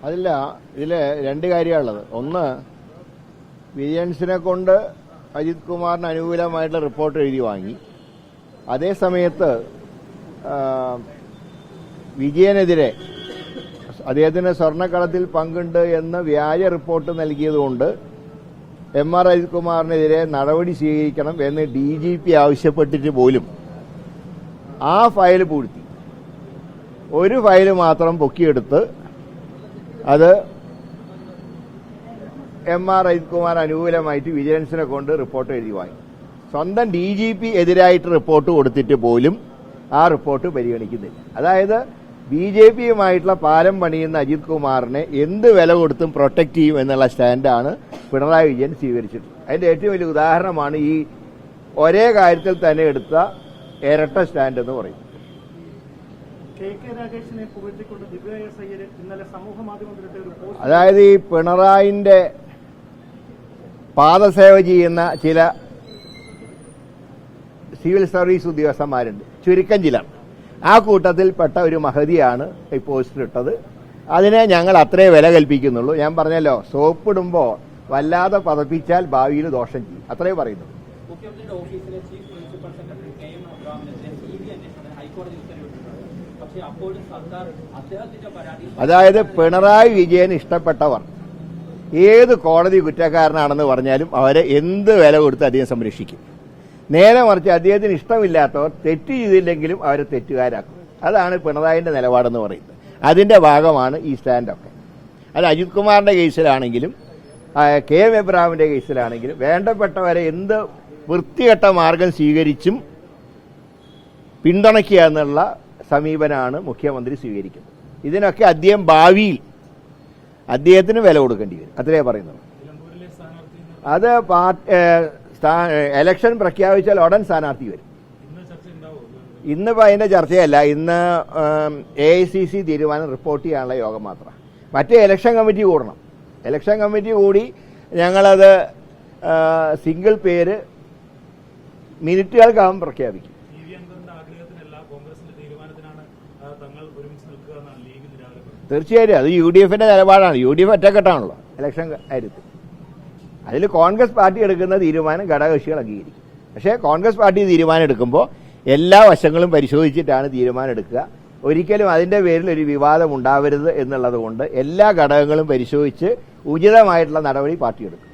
അതില്ല, ഇതില് രണ്ട് കാര്യമാണുള്ളത്. ഒന്ന്, വിജിലൻസിനെ കൊണ്ട് അജിത് കുമാറിന് അനുകൂലമായിട്ടുള്ള റിപ്പോർട്ട് എഴുതി വാങ്ങി. അതേ സമയത്ത് വിജയനെതിരെ അദ്ദേഹത്തിന് സ്വർണ്ണക്കടത്തിൽ പങ്കുണ്ട് എന്ന് വ്യാജ റിപ്പോർട്ട് നൽകിയതുകൊണ്ട് MR അജിത് കുമാറിനെതിരെ നടപടി സ്വീകരിക്കണം എന്ന് DGP ആവശ്യപ്പെട്ടിട്ട് പോലും ആ ഫയൽ പൂഴ്ത്തി ഒരു ഫയൽ മാത്രം പൊക്കിയെടുത്ത് അത് MR അജിത് കുമാർ അനുകൂലമായിട്ട് വിജിലൻസിനെ കൊണ്ട് റിപ്പോർട്ട് എഴുതി വാങ്ങി. സ്വന്തം DGP എതിരായിട്ട് റിപ്പോർട്ട് കൊടുത്തിട്ട് പോലും ആ റിപ്പോർട്ട് പരിഗണിക്കുന്നില്ല. അതായത് BJPയുമായിട്ടുള്ള പാലം പണിയുന്ന അജിത് കുമാറിനെ എന്ത് വില കൊടുത്തും പ്രൊട്ടക്ട് ചെയ്യും എന്നുള്ള സ്റ്റാൻഡാണ് പിണറായി വിജയൻ സ്വീകരിച്ചിട്ടുള്ളത്. അതിന്റെ ഏറ്റവും വലിയ ഉദാഹരണമാണ് ഈ ഒരേ കാര്യത്തിൽ തന്നെ എടുത്ത ഇരട്ട സ്റ്റാൻഡ് എന്ന് പറയും. അതായത് ഈ പിണറായിന്റെ പാദസേവ ചെയ്യുന്ന ചില സിവിൽ സർവീസ് ഉദ്യോഗസ്ഥന്മാരുണ്ട്, ചുരുക്കം ചില. ആ കൂട്ടത്തിൽപ്പെട്ട ഒരു മഹതിയാണ് ഈ പോസ്റ്റർ ഇട്ടത്. അതിനെ ഞങ്ങൾ അത്രേ വില കൽപ്പിക്കുന്നുള്ളൂ. ഞാൻ പറഞ്ഞല്ലോ, സോപ്പിടുമ്പോൾ വല്ലാതെ പതപ്പിച്ചാൽ ഭാവിയിൽ ദോഷം ചെയ്യും, അത്രേ പറയുന്നു. അതായത് പിണറായി വിജയൻ ഇഷ്ടപ്പെട്ടവർ ഏത് കോടതി കുറ്റക്കാരനാണെന്ന് പറഞ്ഞാലും അവരെ എന്ത് വില കൊടുത്ത് അദ്ദേഹം സംരക്ഷിക്കും. നേരെ മറിച്ച് അദ്ദേഹത്തിന് ഇഷ്ടമില്ലാത്തവർ തെറ്റ് ചെയ്തില്ലെങ്കിലും അവരെ തെറ്റുകാരാക്കും. അതാണ് പിണറായിന്റെ നിലപാടെന്ന് പറയുന്നത്. അതിന്റെ ഭാഗമാണ് ഈ സ്റ്റാൻഡൊക്കെ. അത് അജിത് കുമാറിന്റെ കേസിലാണെങ്കിലും KM എബ്രഹാമിന്റെ കേസിലാണെങ്കിലും വേണ്ടപ്പെട്ടവരെ എന്ത് വൃത്തികെട്ട മാർഗം സ്വീകരിച്ചും പിന്തുണയ്ക്കുക എന്നുള്ള സമീപനമാണ് മുഖ്യമന്ത്രി സ്വീകരിക്കുന്നത്. ഇതിനൊക്കെ അദ്ദേഹം ഭാവിയിൽ അദ്ദേഹത്തിന് വില കൊടുക്കേണ്ടി വരും, അത്രേ പറയുന്നത്. അത് എലക്ഷൻ പ്രഖ്യാപിച്ചാൽ ഉടൻ സ്ഥാനാർത്ഥി വരും. ഇന്നിപ്പോൾ അതിന്റെ ചർച്ചയല്ല. ഇന്ന് AICC തീരുമാനം റിപ്പോർട്ട് ചെയ്യാനുള്ള യോഗം മാത്രമാണ്. മറ്റേ ഇലക്ഷൻ കമ്മിറ്റി കൂടണം. ഇലക്ഷൻ കമ്മിറ്റി കൂടി ഞങ്ങളത് സിംഗിൾ പേര് മിനിറ്റുകൾക്കകം പ്രഖ്യാപിക്കും. തീർച്ചയായും അത് UDFന്റെ നിലപാടാണ്. UDF ഒറ്റക്കെട്ടാണല്ലോ ഇലക്ഷൻ കാര്യത്തിൽ. അതിൽ കോൺഗ്രസ് പാർട്ടി എടുക്കുന്ന തീരുമാനം ഘടകകക്ഷികൾ അംഗീകരിക്കും. പക്ഷേ കോൺഗ്രസ് പാർട്ടി തീരുമാനം എടുക്കുമ്പോൾ എല്ലാ വശങ്ങളും പരിശോധിച്ചിട്ടാണ് തീരുമാനം എടുക്കുക. ഒരിക്കലും അതിന്റെ പേരിൽ ഒരു വിവാദം ഉണ്ടാവരുത് എന്നുള്ളത് കൊണ്ട് എല്ലാ ഘടകങ്ങളും പരിശോധിച്ച് ഉചിതമായിട്ടുള്ള നടപടി പാർട്ടി എടുക്കും.